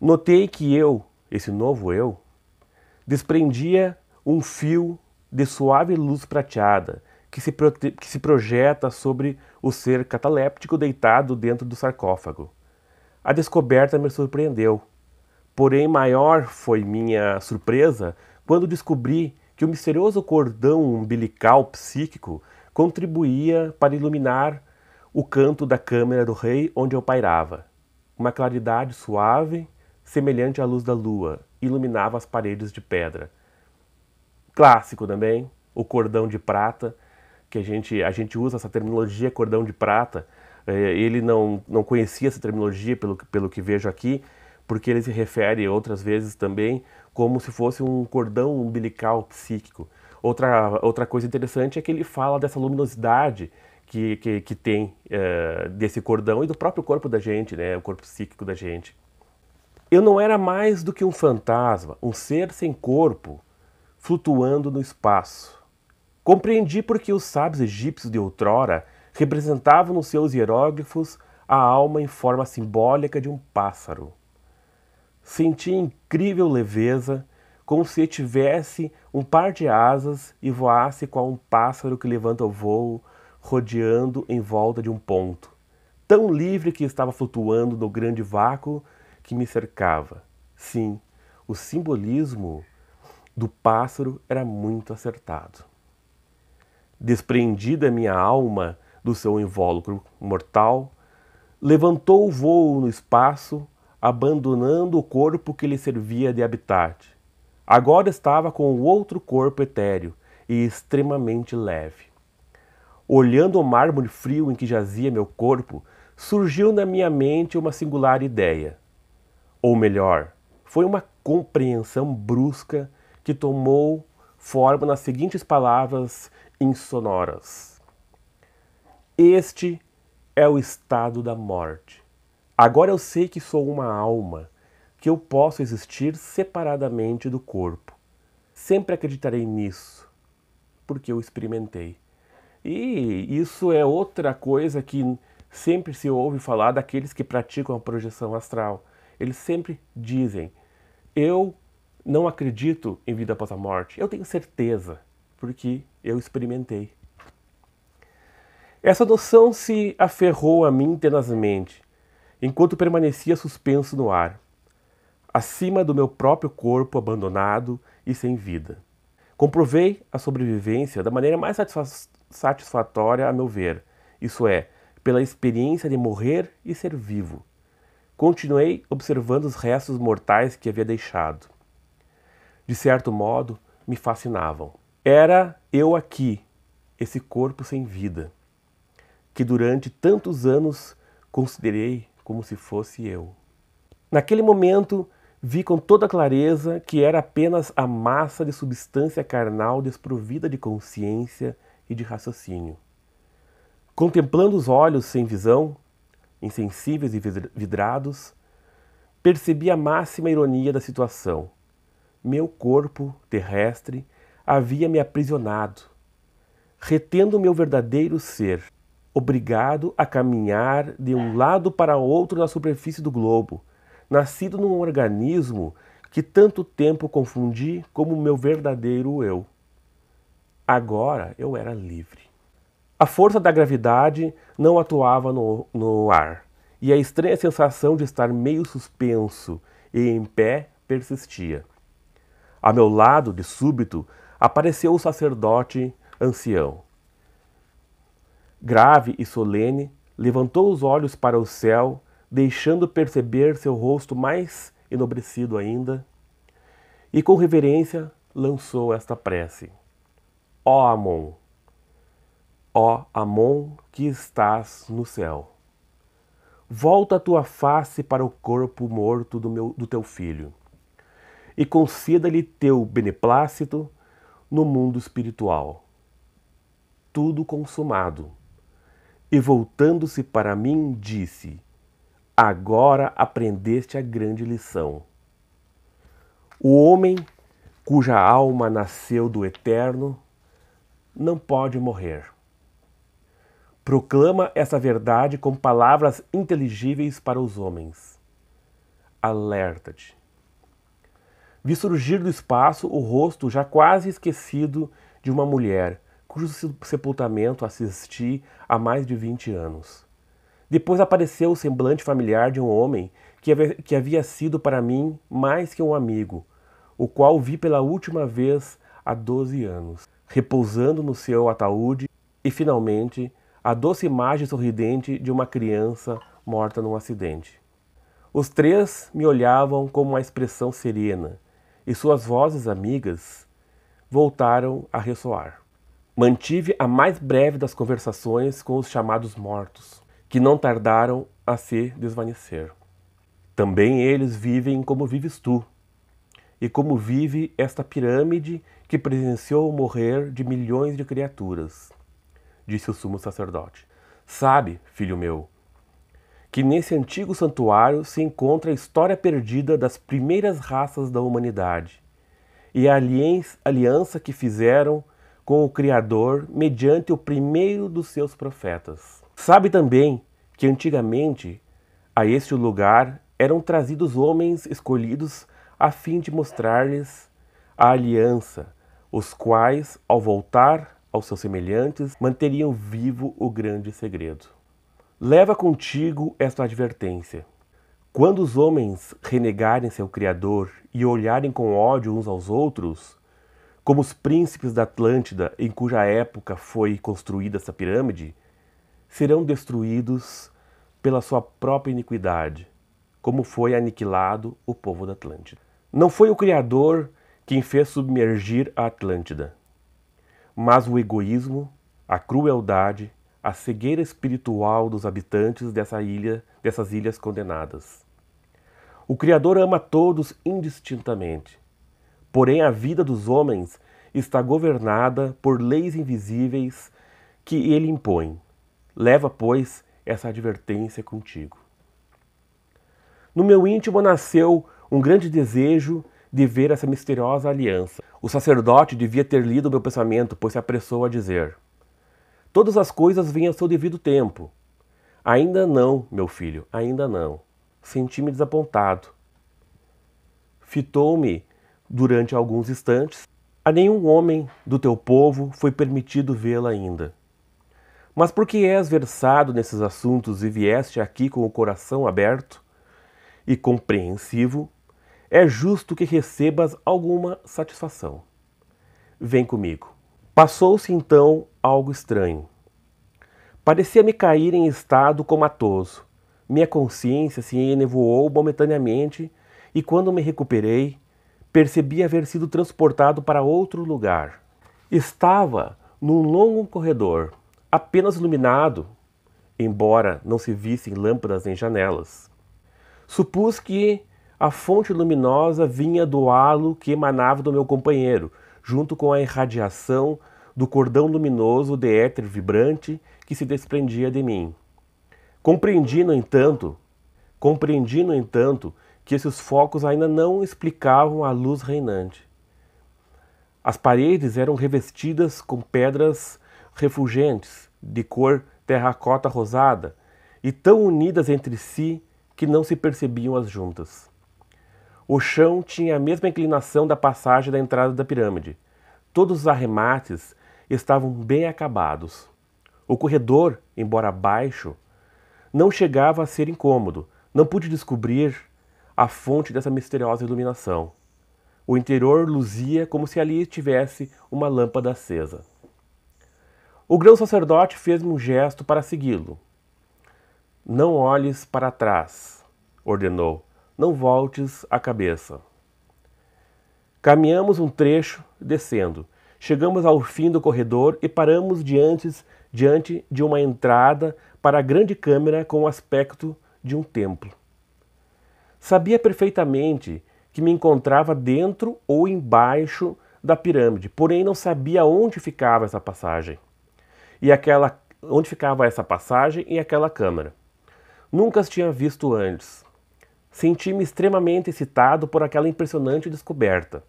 Notei que esse novo eu, desprendia um fio de suave luz prateada que se projeta sobre o ser cataléptico deitado dentro do sarcófago. A descoberta me surpreendeu, porém maior foi minha surpresa quando descobri que o misterioso cordão umbilical psíquico contribuía para iluminar o canto da câmara do rei onde eu pairava. Uma claridade suave, semelhante à luz da lua, iluminava as paredes de pedra. Clássico também, o cordão de prata, que a gente usa essa terminologia cordão de prata. Ele não conhecia essa terminologia, pelo que vejo aqui, porque ele se refere outras vezes também como se fosse um cordão umbilical psíquico. Outra coisa interessante é que ele fala dessa luminosidade que tem desse cordão e do próprio corpo da gente, né, o corpo psíquico da gente. Eu não era mais do que um fantasma, um ser sem corpo, flutuando no espaço. Compreendi porque os sábios egípcios de outrora representavam nos seus hieróglifos a alma em forma simbólica de um pássaro. Senti incrível leveza, como se tivesse um par de asas e voasse qual um pássaro que levanta o voo, rodeando em volta de um ponto, tão livre que estava flutuando no grande vácuo que me cercava. Sim, o simbolismo do pássaro era muito acertado. Desprendida minha alma do seu invólucro mortal, levantou o vôo no espaço, abandonando o corpo que lhe servia de habitat. Agora estava com o outro corpo etéreo e extremamente leve. Olhando o mármore frio em que jazia meu corpo, surgiu na minha mente uma singular ideia. Ou melhor, foi uma compreensão brusca que tomou forma nas seguintes palavras insonoras. Este é o estado da morte. Agora eu sei que sou uma alma, que eu posso existir separadamente do corpo. Sempre acreditarei nisso, porque eu experimentei. E isso é outra coisa que sempre se ouve falar daqueles que praticam a projeção astral. Eles sempre dizem, eu não acredito em vida após a morte, eu tenho certeza, porque eu experimentei. Essa noção se aferrou a mim tenazmente, enquanto permanecia suspenso no ar, acima do meu próprio corpo abandonado e sem vida. Comprovei a sobrevivência da maneira mais satisfatória a meu ver, isso é, pela experiência de morrer e ser vivo. Continuei observando os restos mortais que havia deixado. De certo modo, me fascinavam. Era eu aqui, esse corpo sem vida, que durante tantos anos considerei como se fosse eu. Naquele momento, vi com toda clareza que era apenas a massa de substância carnal desprovida de consciência e de raciocínio. Contemplando os olhos sem visão, insensíveis e vidrados, percebi a máxima ironia da situação. Meu corpo terrestre havia me aprisionado, retendo meu verdadeiro ser, obrigado a caminhar de um lado para o outro na superfície do globo, nascido num organismo que tanto tempo confundi como meu verdadeiro eu. Agora eu era livre. A força da gravidade não atuava no ar, e a estranha sensação de estar meio suspenso e em pé persistia. A meu lado, de súbito, apareceu o sacerdote ancião. Grave e solene, levantou os olhos para o céu, deixando perceber seu rosto mais enobrecido ainda, e com reverência lançou esta prece. Ó Amon que estás no céu, volta a tua face para o corpo morto do teu filho, e conceda-lhe teu beneplácito no mundo espiritual. Tudo consumado. E voltando-se para mim, disse, agora aprendeste a grande lição. O homem cuja alma nasceu do eterno não pode morrer. Proclama essa verdade com palavras inteligíveis para os homens. alerta-te. Vi surgir do espaço o rosto já quase esquecido de uma mulher, cujo sepultamento assisti há mais de 20 anos. Depois apareceu o semblante familiar de um homem que havia sido para mim mais que um amigo, o qual vi pela última vez há 12 anos, repousando no seu ataúde, e finalmente a doce imagem sorridente de uma criança morta num acidente. Os três me olhavam com uma expressão serena, e suas vozes amigas voltaram a ressoar. Mantive a mais breve das conversações com os chamados mortos, que não tardaram a se desvanecer. Também eles vivem como vives tu, e como vive esta pirâmide que presenciou o morrer de milhões de criaturas, disse o sumo sacerdote. Sabe, filho meu, que nesse antigo santuário se encontra a história perdida das primeiras raças da humanidade e a aliança que fizeram com o Criador mediante o primeiro dos seus profetas. Sabe também que antigamente a este lugar eram trazidos homens escolhidos a fim de mostrar-lhes a aliança, os quais, ao voltar aos seus semelhantes, manteriam vivo o grande segredo. Leva contigo esta advertência. Quando os homens renegarem seu Criador e olharem com ódio uns aos outros, como os príncipes da Atlântida, em cuja época foi construída essa pirâmide, serão destruídos pela sua própria iniquidade, como foi aniquilado o povo da Atlântida. Não foi o Criador quem fez submergir a Atlântida, mas o egoísmo, a crueldade, a cegueira espiritual dos habitantes dessas ilhas condenadas. O Criador ama todos indistintamente, porém a vida dos homens está governada por leis invisíveis que ele impõe. Leva, pois, essa advertência contigo. No meu íntimo nasceu um grande desejo de ver essa misteriosa aliança. O sacerdote devia ter lido meu pensamento, pois se apressou a dizer: todas as coisas vêm ao seu devido tempo. Ainda não, meu filho, ainda não. Senti-me desapontado. Fitou-me durante alguns instantes. A nenhum homem do teu povo foi permitido vê-la ainda. Mas porque és versado nesses assuntos e vieste aqui com o coração aberto e compreensivo, é justo que recebas alguma satisfação. Vem comigo. Passou-se então algo estranho. Parecia-me cair em estado comatoso. Minha consciência se enevoou momentaneamente e quando me recuperei, percebi haver sido transportado para outro lugar. Estava num longo corredor, apenas iluminado, embora não se vissem lâmpadas nem janelas. Supus que a fonte luminosa vinha do halo que emanava do meu companheiro, junto com a irradiação do cordão luminoso de éter vibrante que se desprendia de mim. Compreendi, no entanto, que esses focos ainda não explicavam a luz reinante. As paredes eram revestidas com pedras refulgentes, de cor terracota rosada, e tão unidas entre si que não se percebiam as juntas. O chão tinha a mesma inclinação da passagem da entrada da pirâmide. Todos os arremates estavam bem acabados. O corredor, embora baixo, não chegava a ser incômodo. Não pude descobrir a fonte dessa misteriosa iluminação. O interior luzia como se ali tivesse uma lâmpada acesa. O grão-sacerdote fez-me um gesto para segui-lo. Não olhes para trás, ordenou. Não voltes a cabeça. Caminhamos um trecho, descendo. Chegamos ao fim do corredor e paramos diante de uma entrada para a grande câmara com o aspecto de um templo. Sabia perfeitamente que me encontrava dentro ou embaixo da pirâmide, porém não sabia onde ficava essa passagem. Onde ficava essa passagem e aquela câmara. Nunca as tinha visto antes. Senti-me extremamente excitado por aquela impressionante descoberta.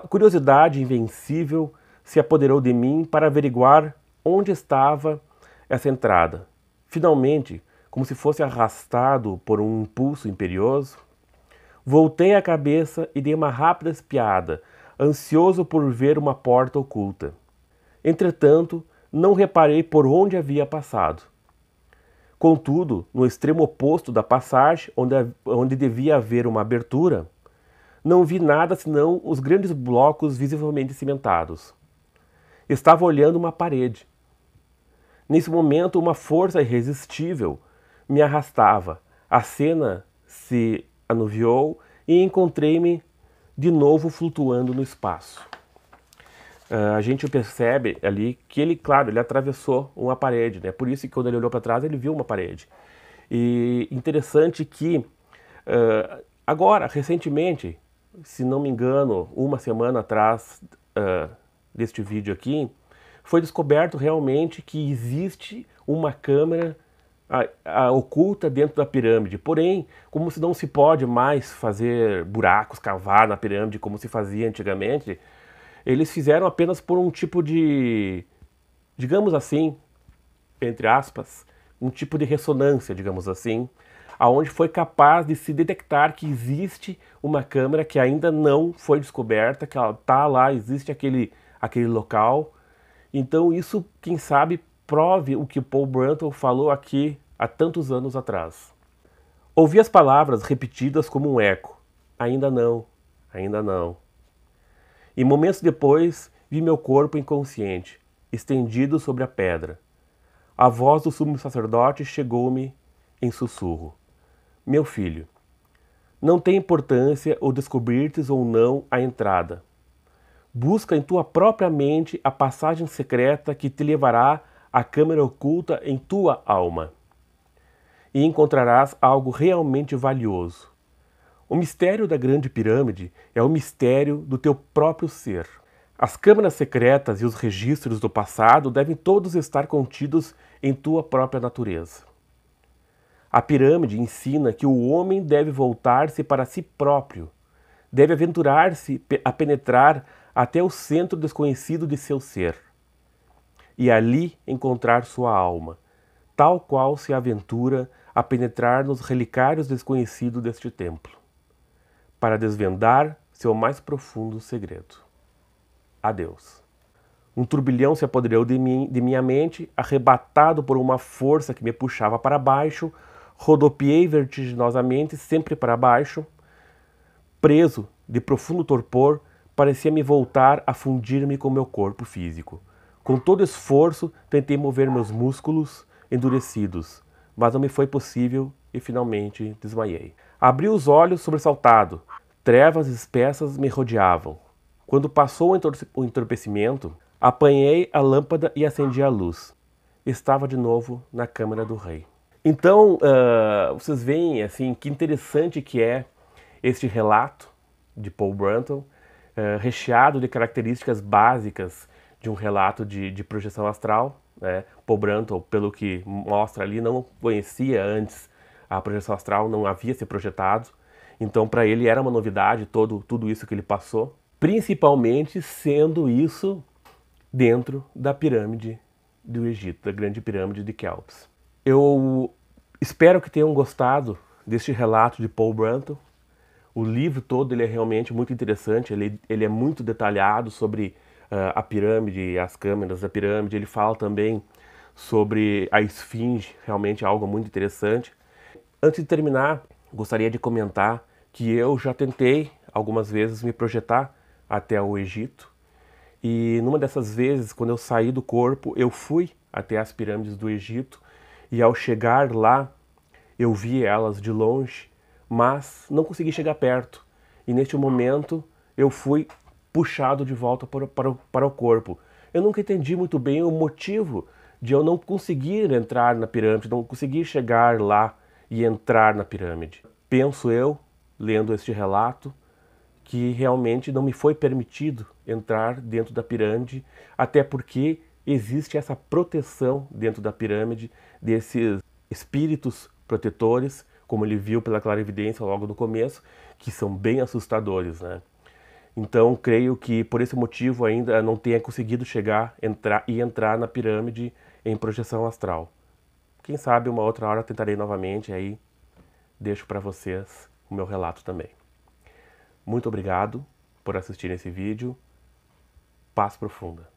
Curiosidade invencível se apoderou de mim para averiguar onde estava essa entrada. Finalmente, como se fosse arrastado por um impulso imperioso. Voltei a cabeça e dei uma rápida espiada, ansioso por ver uma porta oculta. Entretanto, não reparei por onde havia passado. Contudo, no extremo oposto da passagem, onde devia haver uma abertura, não vi nada senão os grandes blocos visivelmente cimentados. Estava olhando uma parede. Nesse momento, uma força irresistível me arrastava. A cena se anuviou e encontrei-me de novo flutuando no espaço. A gente percebe ali que ele, claro, ele atravessou uma parede, né? Por isso que quando ele olhou para trás, ele viu uma parede. E interessante que agora, recentemente, se não me engano, uma semana atrás deste vídeo aqui, foi descoberto realmente que existe uma câmera oculta dentro da pirâmide. Porém, como se não se pode mais fazer buracos, cavar na pirâmide como se fazia antigamente, eles fizeram apenas por um tipo de, digamos assim, entre aspas, um tipo de ressonância, digamos assim, aonde foi capaz de se detectar que existe uma câmera que ainda não foi descoberta, que ela está lá, existe aquele local. Então isso, quem sabe, prove o que Paul Brunton falou aqui há tantos anos atrás. Ouvi as palavras repetidas como um eco. Ainda não, ainda não. E momentos depois, vi meu corpo inconsciente, estendido sobre a pedra. A voz do sumo sacerdote chegou-me em sussurro. Meu filho, não tem importância o descobrirtes ou não a entrada. Busca em tua própria mente a passagem secreta que te levará à câmara oculta em tua alma. E encontrarás algo realmente valioso. O mistério da Grande Pirâmide é o mistério do teu próprio ser. As câmaras secretas e os registros do passado devem todos estar contidos em tua própria natureza. A pirâmide ensina que o homem deve voltar-se para si próprio, deve aventurar-se a penetrar até o centro desconhecido de seu ser, e ali encontrar sua alma, tal qual se aventura a penetrar nos relicários desconhecidos deste templo, para desvendar seu mais profundo segredo. Adeus. Um turbilhão se apoderou de minha mente, arrebatado por uma força que me puxava para baixo, rodopiei vertiginosamente, sempre para baixo. Preso de profundo torpor, parecia me voltar a fundir-me com meu corpo físico. Com todo esforço, tentei mover meus músculos endurecidos, mas não me foi possível e finalmente desmaiei. Abri os olhos sobressaltado. Trevas espessas me rodeavam. Quando passou o entorpecimento, apanhei a lâmpada e acendi a luz. Estava de novo na câmara do rei. Então, vocês veem assim, que interessante que é este relato de Paul Brunton, recheado de características básicas de um relato de projeção astral. Né? Paul Brunton, pelo que mostra ali, não conhecia antes a projeção astral, não havia se projetado. Então, para ele era uma novidade tudo isso que ele passou, principalmente sendo isso dentro da pirâmide do Egito, da grande pirâmide de Quéops. Eu espero que tenham gostado deste relato de Paul Brunton. O livro todo ele é realmente muito interessante, ele é muito detalhado sobre a pirâmide, as câmeras da pirâmide. Ele fala também sobre a esfinge, realmente é algo muito interessante. Antes de terminar, gostaria de comentar que eu já tentei algumas vezes me projetar até o Egito. E numa dessas vezes, quando eu saí do corpo, eu fui até as pirâmides do Egito. E ao chegar lá, eu vi elas de longe, mas não consegui chegar perto. E neste momento, eu fui puxado de volta para o corpo. Eu nunca entendi muito bem o motivo de eu não conseguir entrar na pirâmide, não conseguir chegar lá e entrar na pirâmide. Penso eu, lendo este relato, que realmente não me foi permitido entrar dentro da pirâmide, até porque existe essa proteção dentro da pirâmide desses espíritos protetores, como ele viu pela clarividência logo no começo, que são bem assustadores, né? Então, creio que por esse motivo ainda não tenha conseguido entrar na pirâmide em projeção astral. Quem sabe uma outra hora eu tentarei novamente, aí deixo para vocês o meu relato também. Muito obrigado por assistir esse vídeo. Paz profunda.